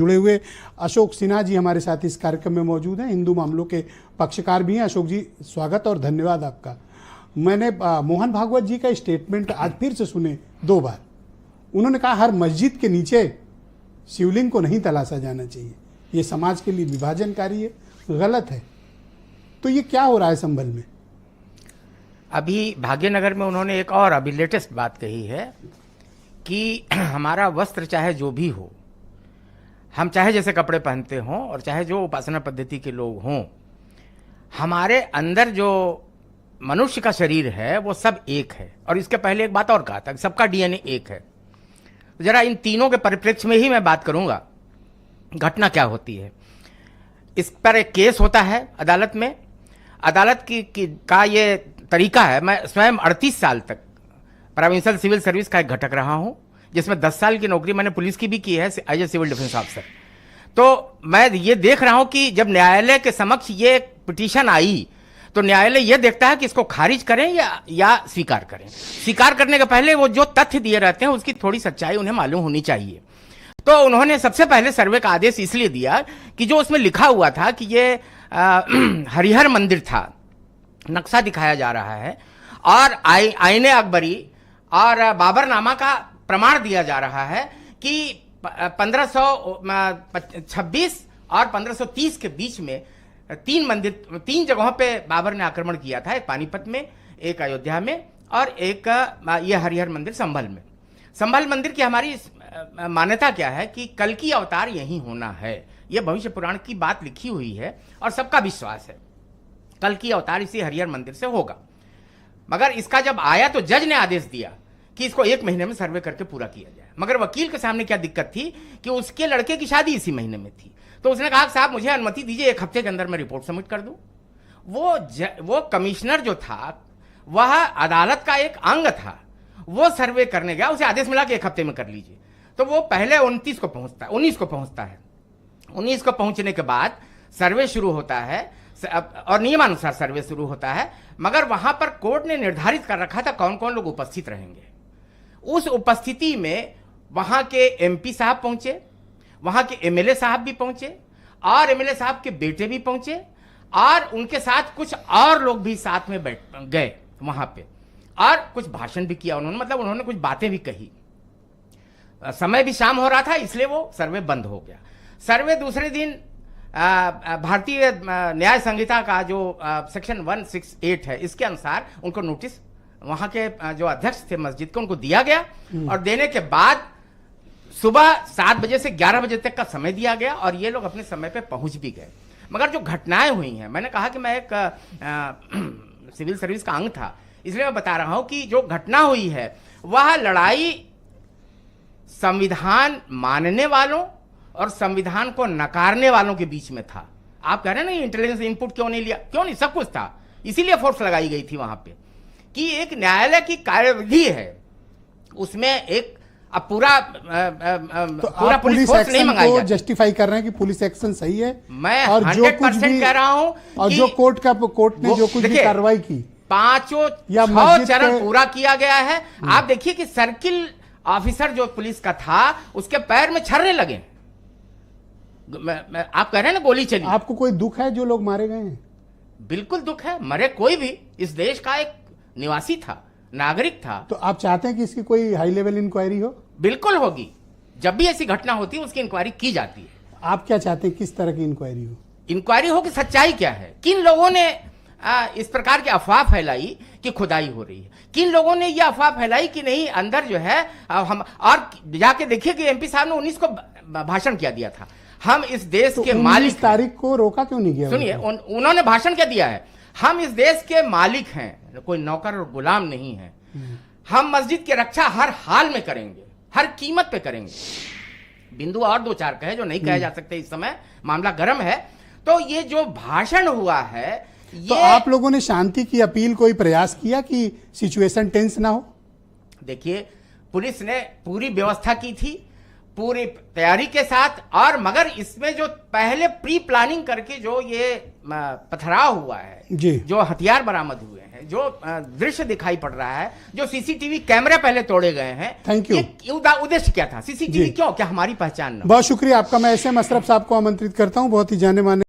जुड़े हुए अशोक सिन्हा जी हमारे साथ इस कार्यक्रम में मौजूद हैं, हिंदू मामलों के पक्षकार भी हैं। अशोक जी, स्वागत और धन्यवाद आपका। मैंने मोहन भागवत जी का स्टेटमेंट आज फिर से सुने 2 बार। उन्होंने कहा हर मस्जिद के नीचे शिवलिंग को नहीं तलाशा जाना चाहिए, ये समाज के लिए विभाजनकारी है, गलत है। तो ये क्या हो रहा है संभल में? अभी भाग्यनगर में उन्होंने एक और अभी लेटेस्ट बात कही है कि हमारा वस्त्र चाहे जो भी हो, हम चाहे जैसे कपड़े पहनते हों और चाहे जो उपासना पद्धति के लोग हों, हमारे अंदर जो मनुष्य का शरीर है वो सब एक है। और इसके पहले एक बात और कहा था कि सबका डीएनए एक है। जरा इन तीनों के परिप्रेक्ष्य में ही मैं बात करूंगा। घटना क्या होती है, इस पर एक केस होता है अदालत में। अदालत का ये तरीका है, मैं स्वयं 38 साल तक प्रोविंशियल सिविल सर्विस का एक घटक रहा हूं, जिसमें 10 साल की नौकरी मैंने पुलिस की भी की है as a civil defence officer. तो मैं ये देख रहा हूं कि जब न्यायालय के समक्ष ये पिटीशन आई तो न्यायालय ये देखता है कि इसको खारिज करें या स्वीकार करें। स्वीकार करने के पहले वो जो तथ्य दिए रहते हैं उसकी थोड़ी सच्चाई उन्हें मालूम होनी चाहिए। तो उन्होंने सबसे पहले सर्वे का आदेश इसलिए दिया कि जो उसमें लिखा हुआ था कि ये हरिहर मंदिर था, नक्शा दिखाया जा रहा है और आईने अकबरी और बाबरनामा का प्रमाण दिया जा रहा है कि 1526 और 1530 के बीच में 3 जगहों पे बाबर ने आक्रमण किया था, एक पानीपत में, एक अयोध्या में और एक ये हरिहर मंदिर संभल में। संभल मंदिर की हमारी मान्यता क्या है कि कल की अवतार यहीं होना है। ये भविष्य पुराण की बात लिखी हुई है और सबका विश्वास है कल की अवतार इसी हरिहर मंदिर से होगा। मगर इसका जब आया तो जज ने आदेश दिया कि इसको 1 महीने में सर्वे करके पूरा किया जाए। मगर वकील के सामने क्या दिक्कत थी कि उसके लड़के की शादी इसी महीने में थी। तो उसने कहा साहब मुझे अनुमति दीजिए, 1 हफ्ते के अंदर मैं रिपोर्ट सबमिट कर दूं। वो कमिश्नर जो था वह अदालत का एक अंग था, वो सर्वे करने गया, उसे आदेश मिला कि 1 हफ्ते में कर लीजिए। तो वो पहले 19 को पहुंचता है। 19 को पहुंचने के बाद सर्वे शुरू होता है और नियमानुसार सर्वे शुरू होता है। मगर वहां पर कोर्ट ने निर्धारित कर रखा था कौन कौन लोग उपस्थित रहेंगे। उस उपस्थिति में वहां के एमपी साहब पहुंचे, वहां के एमएलए साहब भी पहुंचे और एमएलए साहब के बेटे भी पहुंचे और उनके साथ कुछ और लोग भी साथ में बैठ गए वहां पे और कुछ भाषण भी किया उन्होंने, मतलब उन्होंने कुछ बातें भी कही। समय भी शाम हो रहा था, इसलिए वो सर्वे बंद हो गया। सर्वे दूसरे दिन भारतीय न्याय संहिता का जो सेक्शन 168 है, इसके अनुसार उनको नोटिस वहां के जो अध्यक्ष थे मस्जिद के उनको दिया गया और देने के बाद सुबह 7 बजे से 11 बजे तक का समय दिया गया और ये लोग अपने समय पे पहुंच भी गए। मगर जो घटनाएं हुई हैं, मैंने कहा कि मैं एक सिविल सर्विस का अंग था, इसलिए मैं बता रहा हूं कि जो घटना हुई है वह लड़ाई संविधान मानने वालों और संविधान को नकारने वालों के बीच में था। आप कह रहे हैं ना इंटेलिजेंस इनपुट क्यों नहीं लिया, क्यों नहीं, सब कुछ था। इसीलिए फोर्स लगाई गई थी वहां पे कि एक न्यायालय की कार्यविधि है, उसमें एक अब पूरा पुलिस फोर्स नहीं मंगाई जाती। जस्टिफाई कर रहे हैं कि पुलिस एक्शन सही है। मैं 100% कह रहा हूं और जो कोर्ट ने जो कुछ भी कार्रवाई की, 6 चरण पूरा किया गया है। आप देखिए कि सर्किल ऑफिसर जो पुलिस का था उसके पैर में छर्रे लगे। आप कह रहे हैं ना गोली चली। आपको कोई दुख है जो लोग मारे गए हैं? बिल्कुल दुख है, मरे कोई भी इस देश का एक निवासी था, नागरिक था। तो आप चाहते हैं कि इसकी कोई हाई लेवल इंक्वायरी हो? बिल्कुल होगी, जब भी ऐसी घटना होती है उसकी इंक्वायरी की जाती है। आप क्या चाहते हैं, किस तरह की इंक्वायरी हो? इंक्वायरी हो कि सच्चाई क्या है, किन लोगों ने इस प्रकार की अफवाह फैलाई कि खुदाई हो रही है, किन लोगों ने यह अफवाह फैलाई कि नहीं अंदर जो है हम, और जाके देखिए कि एमपी साहब ने 19 को भाषण क्या दिया था, हम इस देश के मालिक। 19 तारीख को रोका क्यों नहीं गया? सुनिए, उन्होंने भाषण क्या दिया है, हम इस देश के मालिक हैं, कोई नौकर और गुलाम नहीं है। हम मस्जिद की रक्षा हर हाल में करेंगे, हर कीमत पे करेंगे। बिंदु और 2-4 कहे जो नहीं कहे जा सकते, इस समय मामला गर्म है। तो ये जो भाषण हुआ है, तो आप लोगों ने शांति की अपील, कोई प्रयास किया कि सिचुएशन टेंस ना हो? देखिए, पुलिस ने पूरी व्यवस्था की थी, पूरी तैयारी के साथ, और मगर इसमें जो पहले प्री प्लानिंग करके जो ये पथराव हुआ है, जी, जो हथियार बरामद हुए हैं, जो दृश्य दिखाई पड़ रहा है, जो सीसीटीवी कैमरे पहले तोड़े गए हैं, थैंक यू। ये उद्देश्य क्या था? सीसीटीवी क्यों? क्या हमारी पहचान न हो? बहुत शुक्रिया आपका। मैं एसएम अशरफ साहब को आमंत्रित करता हूं, बहुत ही जाने माने